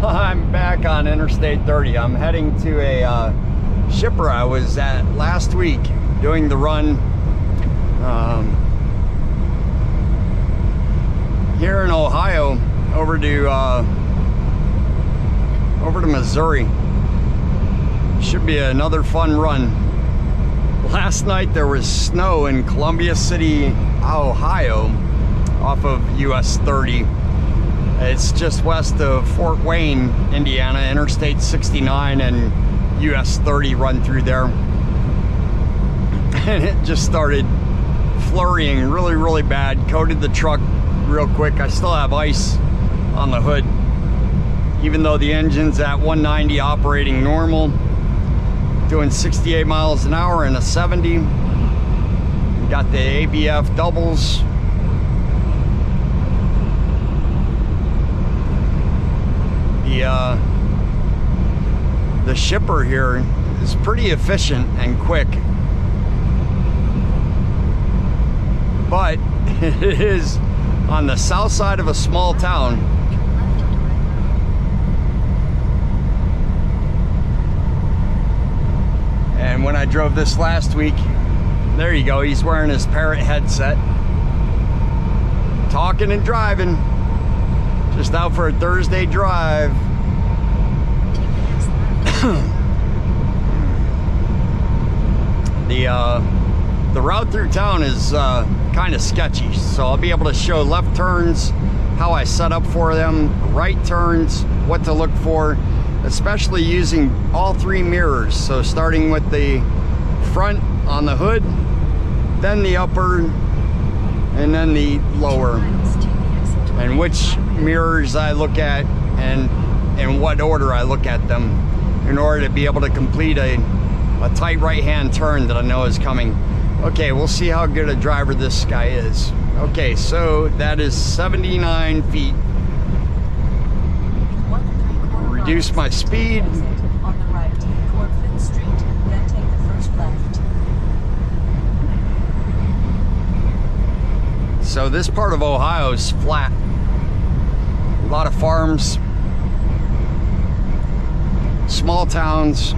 I'm back on Interstate 30. I'm heading to a shipper I was at last week doing the run here in Ohio over to Missouri. Should be another fun run. Last night there was snow in Columbia City, Ohio, off of US 30. It's just west of Fort Wayne, Indiana. Interstate 69 and US 30 run through there. And it just started flurrying really bad. Coated the truck real quick. I still have ice on the hood, even though the engine's at 190 operating normal, doing 68 miles an hour in a 70. We got the ABF doubles. The shipper here is pretty efficient and quick, but it is on the south side of a small town. And when I drove this last week, there you go, he's wearing his Parrot headset, talking and driving, just out for a Thursday drive. The route through town is kind of sketchy, so I'll be able to show left turns, how I set up for them, right turns, what to look for, especially using all three mirrors. So starting with the front on the hood, then the upper, and then the lower, and which mirrors I look at and in what order I look at them in order to be able to complete a tight right-hand turn that I know is coming. Okay, we'll see how good a driver this guy is. Okay, so that is 79 feet. Reduce my speed. On the right, toward 5th Street, then take the first left. So this part of Ohio is flat. A lot of farms, small towns.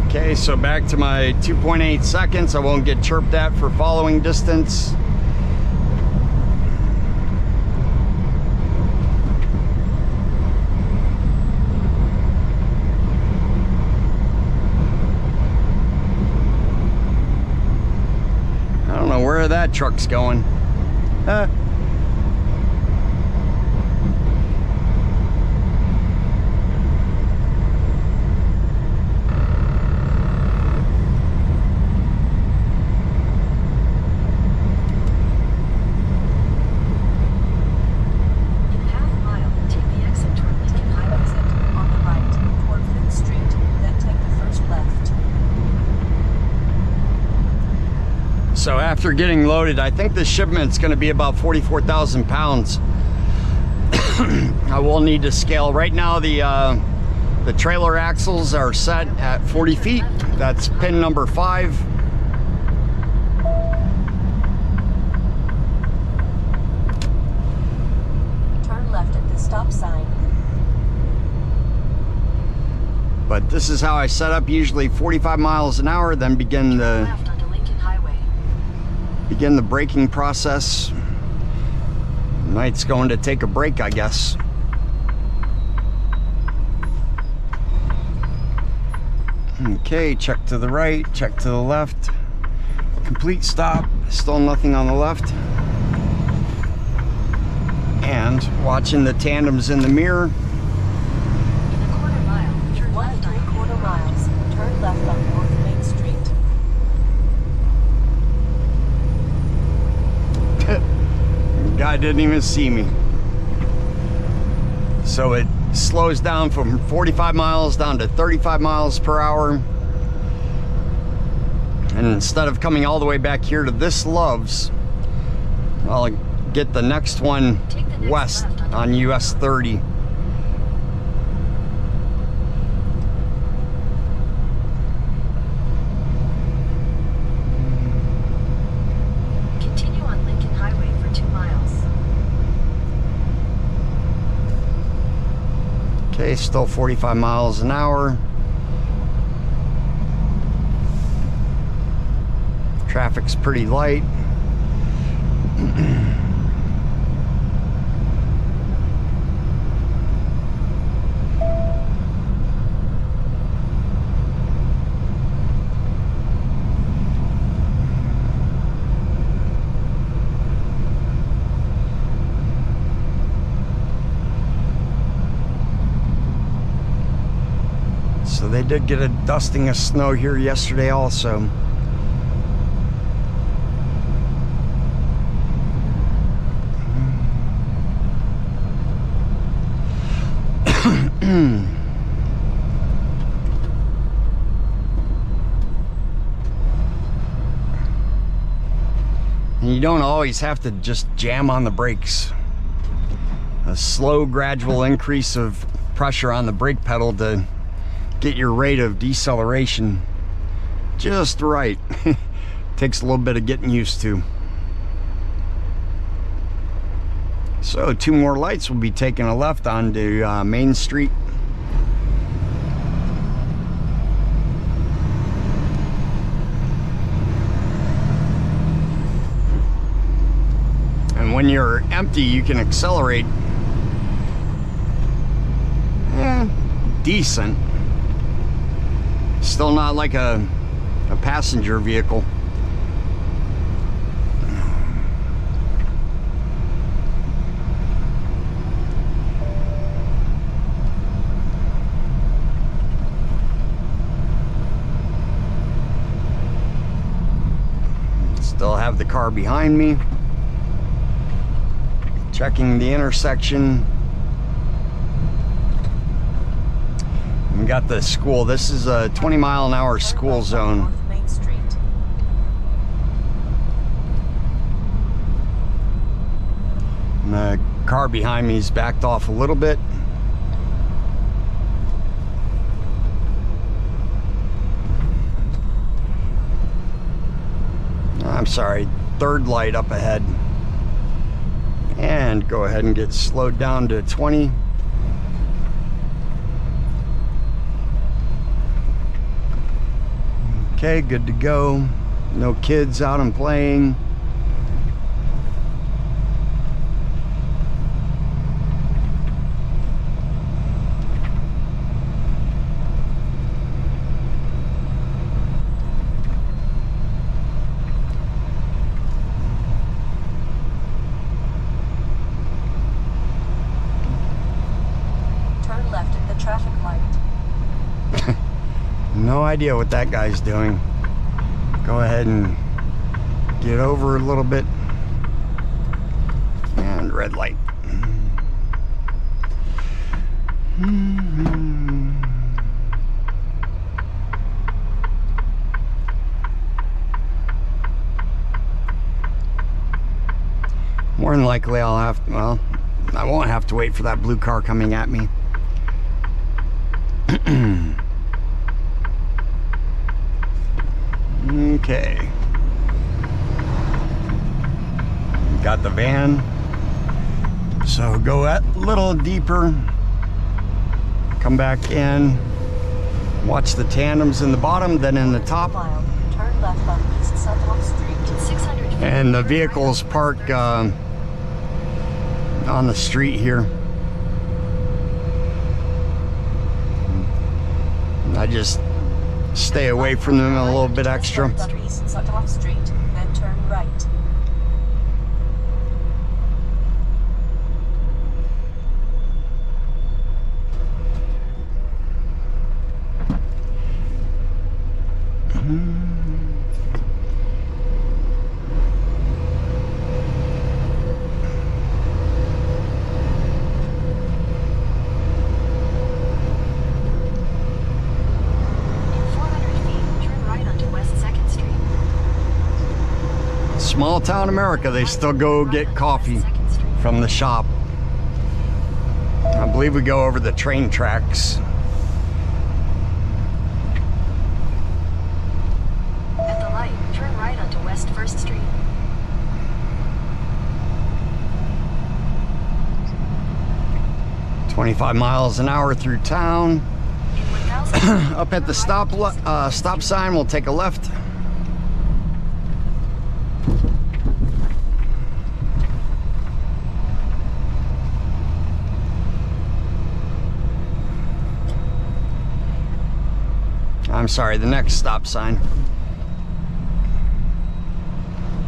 Okay, so back to my 2.8 seconds. I won't get chirped at for following distance. I don't know where that truck's going. So after getting loaded, I think this shipment's going to be about 44,000 pounds. I will need to scale. Right now the trailer axles are set at 40 feet. That's pin number 5. Turn left at the stop sign. But this is how I set up, usually 45 miles an hour, then begin the braking process. Knight's going to take a break, I guess. Okay, check to the right, check to the left. Complete stop, still nothing on the left. And watching the tandems in the mirror. In a quarter mile, turn 1 3/4 miles. Turn left on North Main Street. Guy didn't even see me. So it slows down from 45 miles down to 35 miles per hour. And instead of coming all the way back here to this Love's, I'll get the next one west on US 30. Okay, still 45 miles an hour. Traffic's pretty light. So they did get a dusting of snow here yesterday also. And you don't always have to just jam on the brakes. A slow, gradual increase of pressure on the brake pedal to get your rate of deceleration just right. Takes a little bit of getting used to. So 2 more lights will be taking a left onto Main Street. And when you're empty, you can accelerate decent. Still not like a passenger vehicle. Still have the car behind me. Checking the intersection. We got the school. This is a 20-mile-an-hour school zone. North Main Street. And the car behind me is backed off a little bit. I'm sorry, 3rd light up ahead. And go ahead and get slowed down to 20. Okay, good to go. No kids out and playing. Turn left at the traffic light. No idea what that guy's doing. Go ahead and get over a little bit. And red light. More than likely I'll have, well, I won't have to wait for that blue car coming at me. Okay. Got the van. So go a little deeper. Come back in. Watch the tandems in the bottom, then in the top. Turn left on East Sutton Street. 600 feet. And the vehicles park on the street here. I just stay away from them a little bit extra. East Sutton Street, then turn right. Small town America, they still go get coffee from the shop. I believe we go over the train tracks. At the light, turn right onto West 1st Street. 25 miles an hour through town. In 1,000 Up at the stop sign, we'll take a left. I'm sorry, the next stop sign.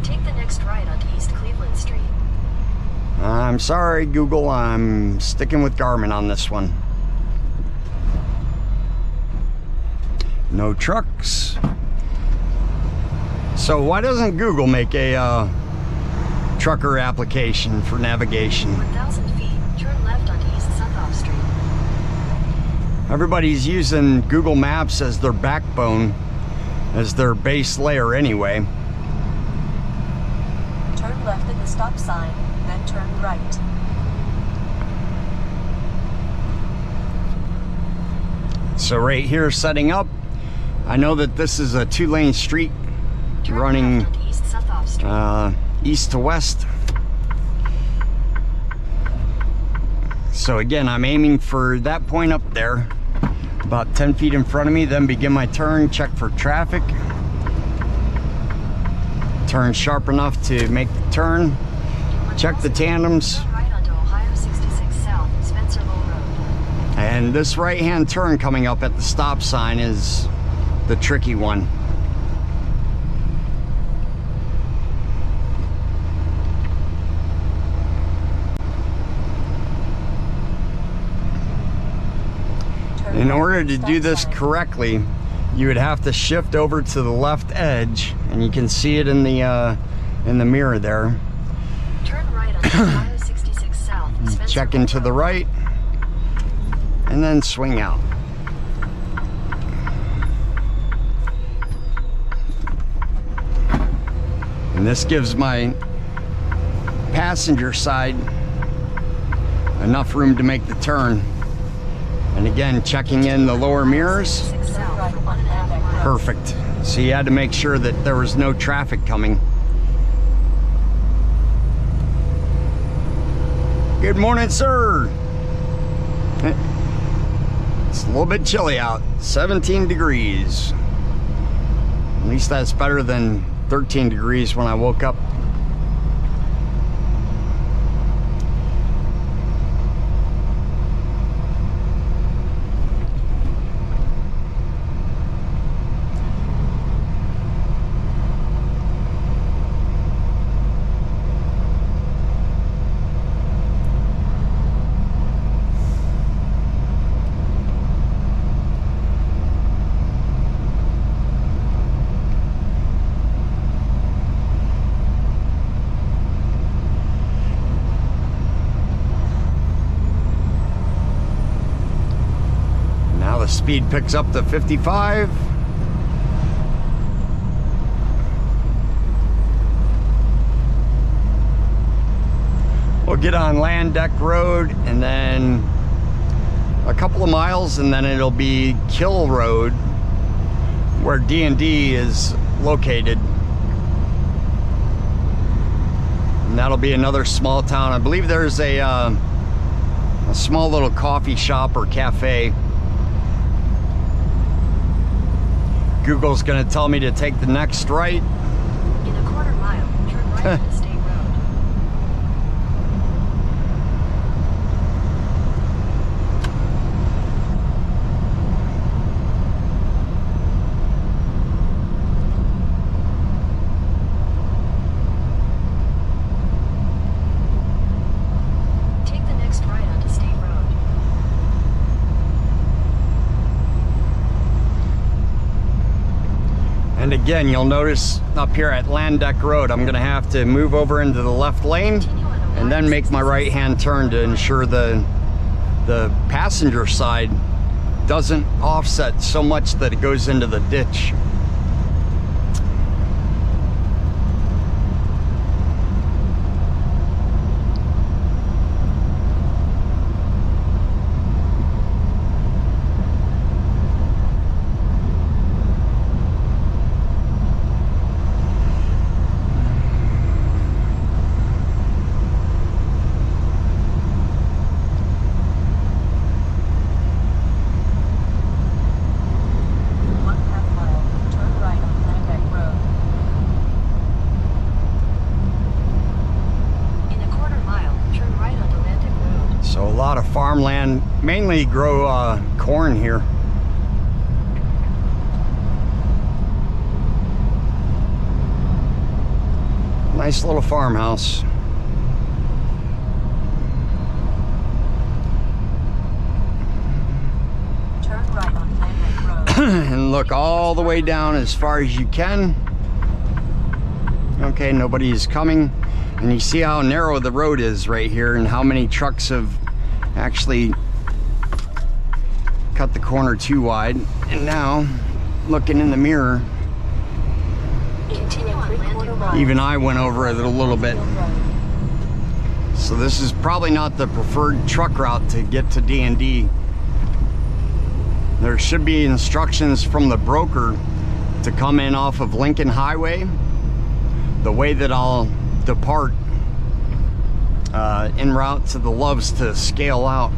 Take the next right onto East Cleveland Street. I'm sorry, Google, I'm sticking with Garmin on this one. No trucks. So why doesn't Google make a trucker application for navigation? 1,000 feet, turn left onto East Suthoff Street. Everybody's using Google Maps as their backbone, as their base layer anyway. Turn left at the stop sign, then turn right. So right here, setting up, I know that this is a 2-lane street Turn running left onto East Suthoff Street. east to west. So again, I'm aiming for that point up there, about 10 feet in front of me, then begin my turn, check for traffic. Turn sharp enough to make the turn. Check the tandems. Turn right onto Ohio 66 South, Spencerville Road. And this right-hand turn coming up at the stop sign is the tricky one. In order to do this correctly, you would have to shift over to the left edge, and you can see it in the mirror there. Turn right onto Ohio 66 South, Spencerville Check into the Road. right, and then swing out. And this gives my passenger side enough room to make the turn. And again, checking in the lower mirrors. 66 South for 1.5 miles. Perfect. So you had to make sure that there was no traffic coming. Good morning, sir. It's a little bit chilly out, 17 degrees. At least that's better than 13 degrees when I woke up. The speed picks up to 55. We'll get on Land Deck Road and then a couple of miles, and then it'll be Kill Road where D&D is located. And that'll be another small town. I believe there's a small little coffee shop or cafe. Google's gonna tell me to take the next right. In a quarter mile, turn right onto State Road. Take the next right onto State Road. And again, you'll notice up here at Land Deck Road, I'm gonna have to move over into the left lane and then make my right-hand turn to ensure the passenger side doesn't offset so much that it goes into the ditch. farmland. Mainly grow corn here. Nice little farmhouse. Turn right on Landmark Road. And look all the way down as far as you can. Okay, nobody's coming. And you see how narrow the road is right here and how many trucks have actually cut the corner too wide. And now, looking in the mirror, Continue on Landmark Road. even I went over it a little bit. So this is probably not the preferred truck route to get to D&D. There should be instructions from the broker to come in off of Lincoln Highway. The way that I'll depart en route to the Loves to scale out.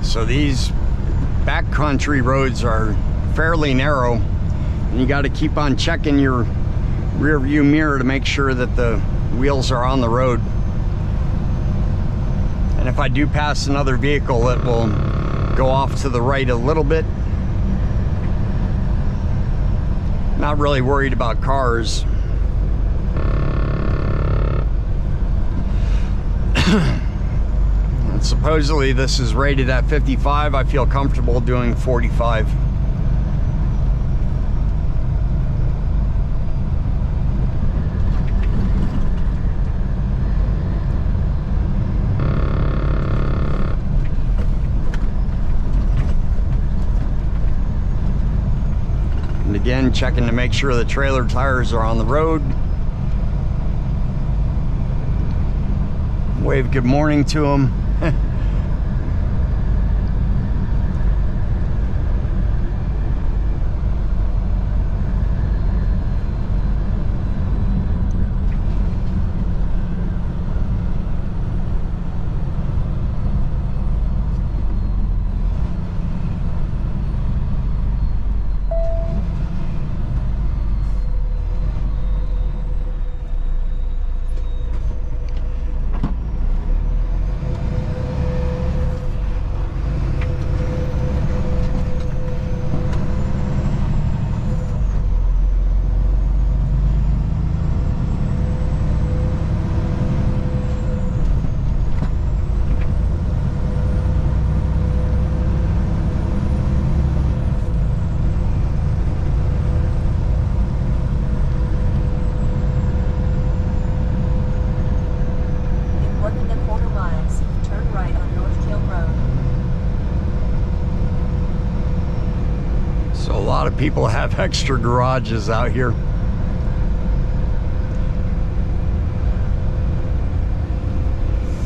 So these backcountry roads are fairly narrow, and you got to keep on checking your rear view mirror to make sure that the wheels are on the road. And if I do pass another vehicle, it will go off to the right a little bit. Not really worried about cars. And supposedly this is rated at 55. I feel comfortable doing 45. And again, checking to make sure the trailer tires are on the road. Wave good morning to them. A lot of people have extra garages out here.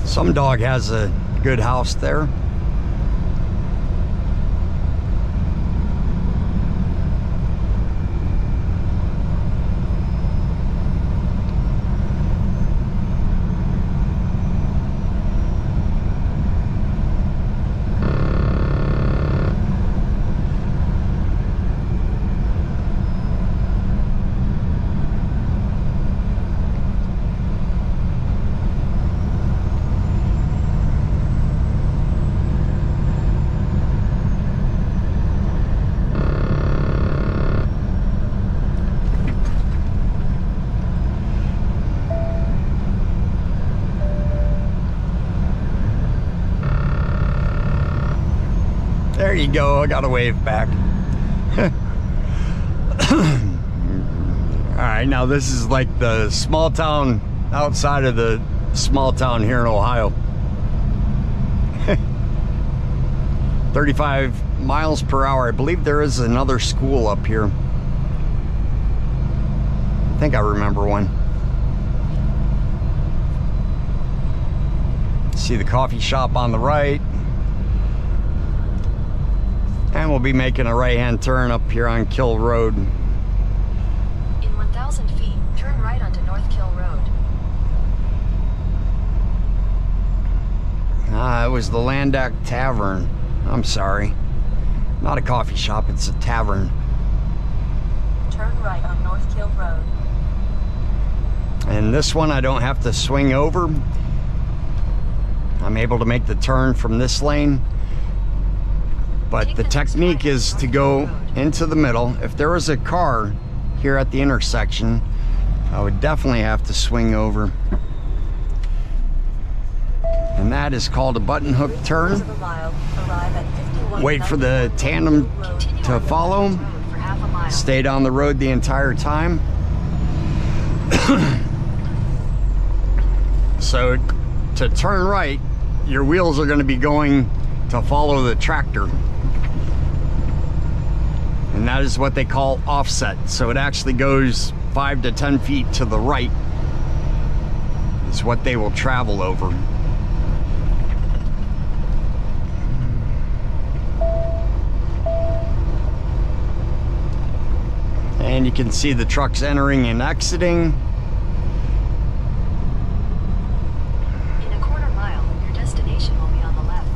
Some dog has a good house there. There you go, I got a wave back. Alright, now this is like the small town outside of the small town here in Ohio. 35 miles per hour. I believe there is another school up here. I think I remember one. See the coffee shop on the right. And we'll be making a right-hand turn up here on Kill Road. In 1,000 feet, turn right onto North Kill Road. It was the Landak Tavern. I'm sorry. Not a coffee shop, it's a tavern. Turn right on North Kill Road. And this one I don't have to swing over. I'm able to make the turn from this lane. But the technique is to go into the middle. If there was a car here at the intersection, I would definitely have to swing over. And that is called a button hook turn. Wait for the tandem to follow. Stay down the road the entire time. So to turn right, your wheels are going to be going to follow the tractor. And that is what they call offset. So it actually goes 5 to 10 feet to the right is what they will travel over. And you can see the trucks entering and exiting. In a quarter mile, your destination will be on the left.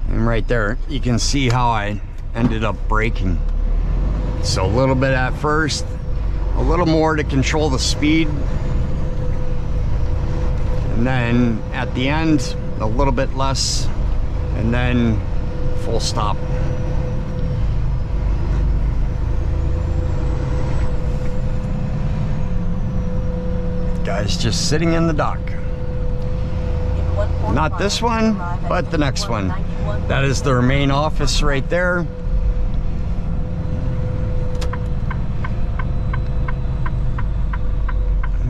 And right there, you can see how I ended up braking. So a little bit at first, a little more to control the speed, and then at the end, a little bit less, and then full stop. Guy's just sitting in the dock. Not this one, but the next one. That is their main office right there.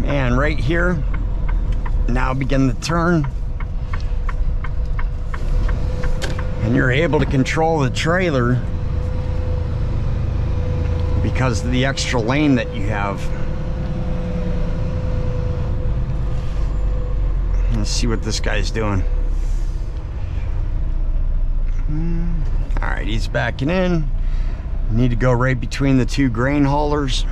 And right here, now begin the turn. And you're able to control the trailer because of the extra lane that you have. Let's see what this guy's doing. All right, he's backing in. Need to go right between the two grain haulers.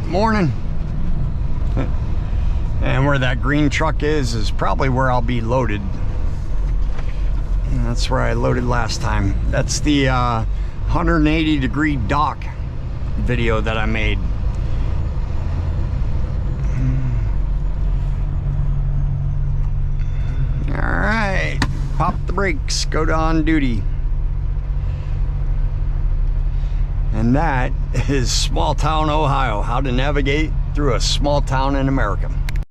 Morning. And where that green truck is probably where I'll be loaded. And that's where I loaded last time. That's the 180-degree dock video that I made. All right, pop the brakes, go to on duty. And that is small town Ohio, how to navigate through a small town in America.